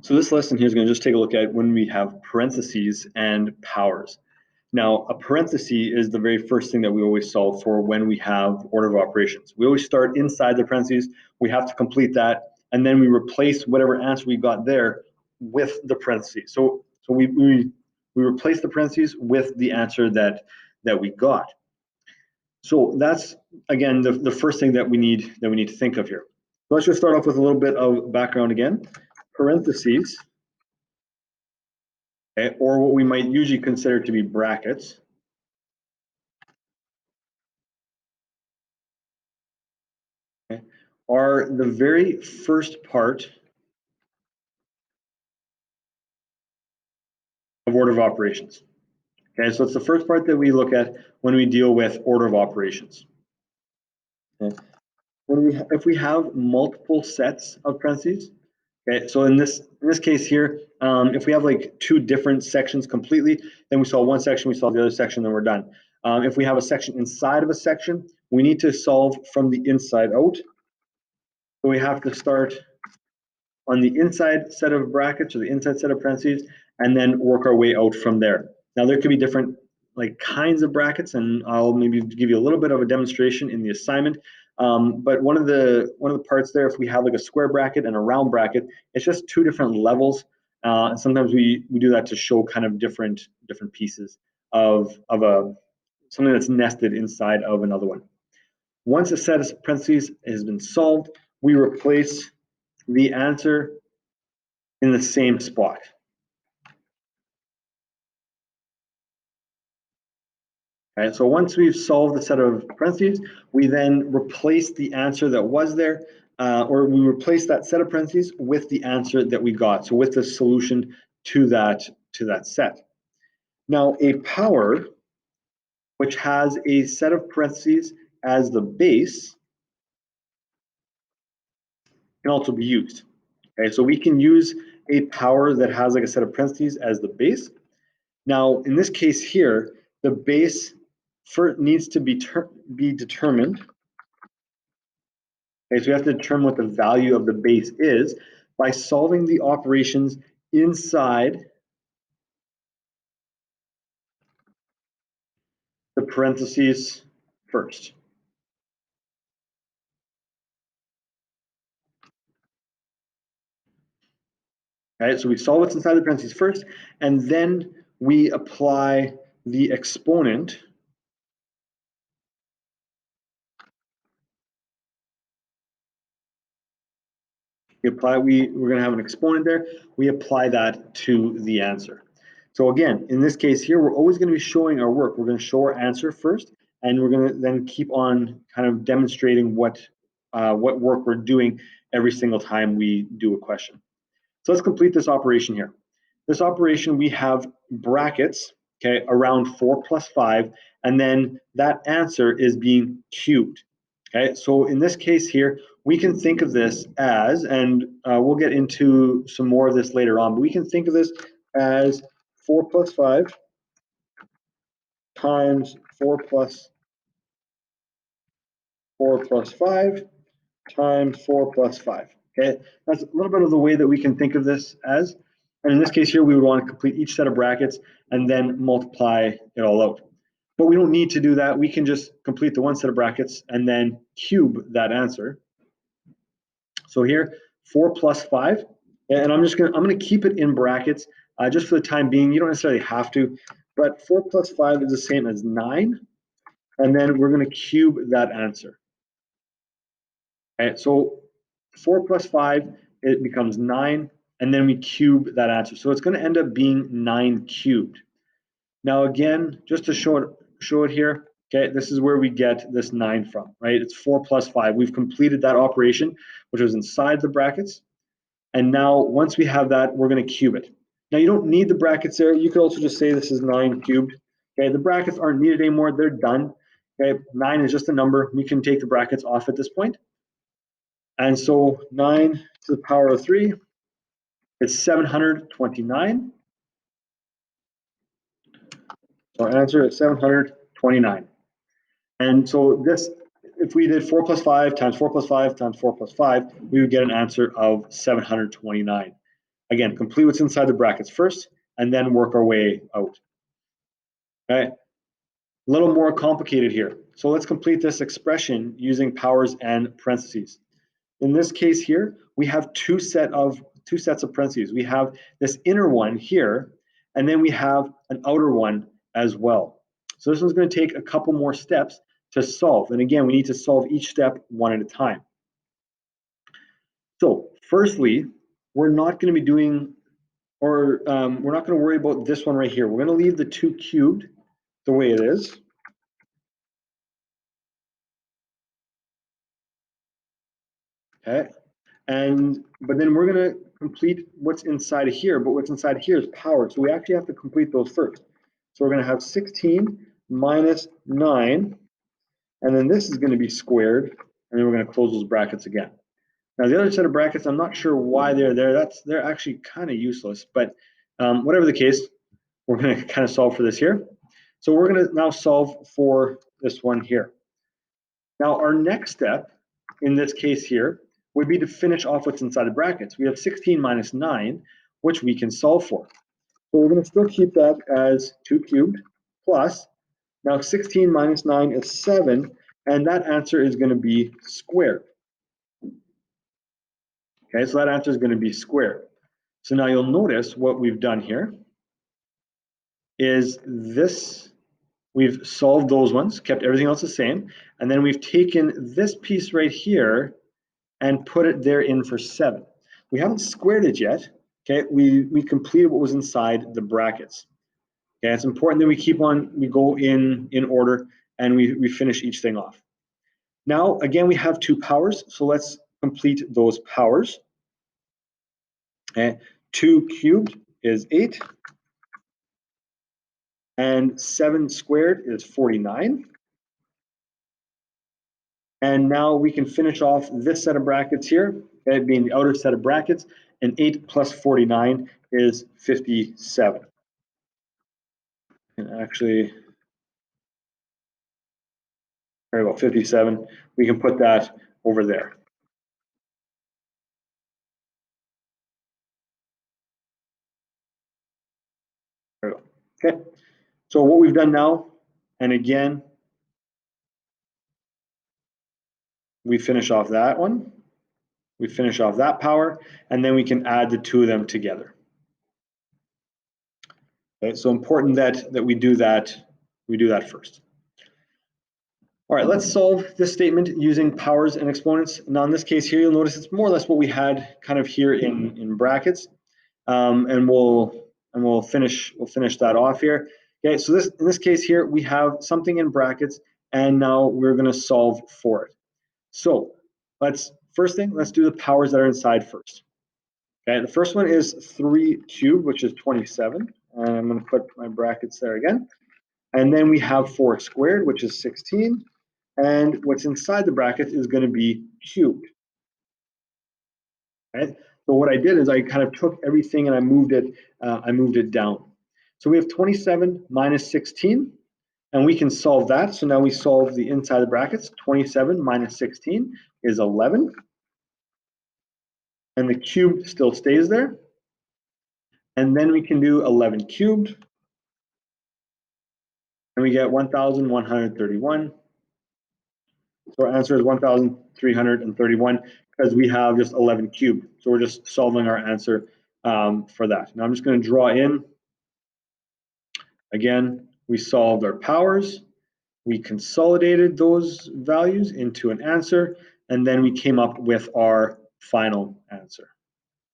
So this lesson here is going to just take a look at when we have parentheses and powers. Now, a parenthesis is the very first thing that we always solve for when we have order of operations. We always start inside the parentheses, we have to complete that, and then we replace whatever answer we got there with the parentheses. So we replace the parentheses with the answer that we got. So that's, again, the first thing that we need to think of here. So let's just start off with a little bit of background again. Parentheses, okay, or what we might usually consider to be brackets, okay, are the very first part of order of operations. Okay, so it's the first part that we look at when we deal with order of operations. Okay. If we have multiple sets of parentheses, okay, so in this case here, if we have like two different sections completely, then we solve one section, we solve the other section, then we're done. If we have a section inside of a section, we need to solve from the inside out. So we have to start on the inside set of brackets or the inside set of parentheses, and then work our way out from there. Now there could be different like kinds of brackets, and I'll maybe give you a little bit of a demonstration in the assignment. But one of the parts there, if we have like a square bracket and a round bracket, it's just two different levels. And sometimes we do that to show kind of different pieces of something that's nested inside of another one. Once a set of parentheses has been solved, we replace the answer in the same spot. Okay, so once we've solved the set of parentheses, we then replace the answer that was there, or we replace that set of parentheses with the answer that we got, so with the solution to that set. Now, a power, which has a set of parentheses as the base, can also be used. Okay, so we can use a power that has like a set of parentheses as the base. Now, in this case here, the base needs to be determined. Okay, so we have to determine what the value of the base is by solving the operations inside the parentheses first. Okay, so we solve what's inside the parentheses first, and then we apply the exponent we're going to have an exponent there. We apply that to the answer. So again, in this case here, we're always going to be showing our work. We're going to show our answer first, and we're going to then keep on kind of demonstrating what work we're doing every single time we do a question. So let's complete this operation here. This operation, we have brackets, okay, around 4 plus 5, and then that answer is being cubed. Okay, so in this case here, we can think of this as, and we'll get into some more of this later on, but we can think of this as 4 plus 5 times 4 plus 5 times 4 plus 5. Okay, that's a little bit of the way that we can think of this as. And in this case here, we would want to complete each set of brackets and then multiply it all out. But we don't need to do that. We can just complete the one set of brackets and then cube that answer. So here, 4 plus 5, and I'm going to keep it in brackets just for the time being. You don't necessarily have to, but 4 plus 5 is the same as 9, and then we're going to cube that answer. Okay, so 4 plus 5, it becomes 9, and then we cube that answer. So it's going to end up being 9 cubed. Now again, just to show it here, okay, this is where we get this 9 from, right? It's 4 plus 5. We've completed that operation, which was inside the brackets. And now once we have that, we're going to cube it. Now you don't need the brackets there. You could also just say this is 9 cubed. Okay, the brackets aren't needed anymore. They're done. Okay, 9 is just a number. We can take the brackets off at this point. And so 9 to the power of 3 is 729. So our answer is 729. And so this, if we did 4 plus 5 times 4 plus 5 times 4 plus 5, we would get an answer of 729. Again, complete what's inside the brackets first, and then work our way out. Okay, a little more complicated here. So let's complete this expression using powers and parentheses. In this case here, we have two sets of parentheses. We have this inner one here, and then we have an outer one as well. So this one's going to take a couple more steps to solve. And again, we need to solve each step one at a time. So firstly, we're not going to be doing, or we're not going to worry about this one right here. We're going to leave the 2 cubed the way it is. Okay, but then we're going to complete what's inside of here, but what's inside of here is power. So we actually have to complete those first. So we're going to have 16 minus 9, and then this is going to be squared, and then we're going to close those brackets again. Now the other set of brackets, I'm not sure why they're there. They're actually kind of useless, but whatever the case, we're going to kind of solve for this here. So we're going to now solve for this one here. Now our next step in this case here would be to finish off what's inside the brackets. We have 16 minus 9, which we can solve for. So we're going to still keep that as 2 cubed plus. Now 16 minus 9 is 7, and that answer is going to be squared. Okay, so that answer is going to be squared. So now you'll notice what we've done here is this. We've solved those ones, kept everything else the same, and then we've taken this piece right here and put it there in for 7. We haven't squared it yet. Okay, we completed what was inside the brackets. Okay, it's important that we go in order, and we finish each thing off. Now, again, we have 2 powers, so let's complete those powers. Okay, 2 cubed is 8, and 7 squared is 49. And now we can finish off this set of brackets here, okay, being the outer set of brackets, and 8 plus 49 is 57. And actually, very well, 57. We can put that over there. There we go. Okay, so what we've done now, and again, we finish off that one, we finish off that power, and then we can add the 2 of them together. Okay, so important that we do that first. All right, let's solve this statement using powers and exponents. Now in this case here, you'll notice it's more or less what we had kind of here in brackets, and we'll finish that off here. Okay, so in this case here, we have something in brackets, and now we're going to solve for it. So let's do the powers that are inside first. Okay, the first one is 3 cubed, which is 27, and I'm going to put my brackets there again. And then we have 4 squared, which is 16. And what's inside the brackets is going to be cubed. Okay? So what I did is I kind of took everything and I moved it down. So we have 27 minus 16, and we can solve that. So now we solve the inside the brackets. 27 minus 16 is 11, and the cube still stays there. And then we can do 11 cubed, and we get 1,131. So our answer is 1,331 because we have just 11 cubed. So we're just solving our answer for that. Now I'm just going to draw in. Again, we solved our powers. We consolidated those values into an answer, and then we came up with our final answer.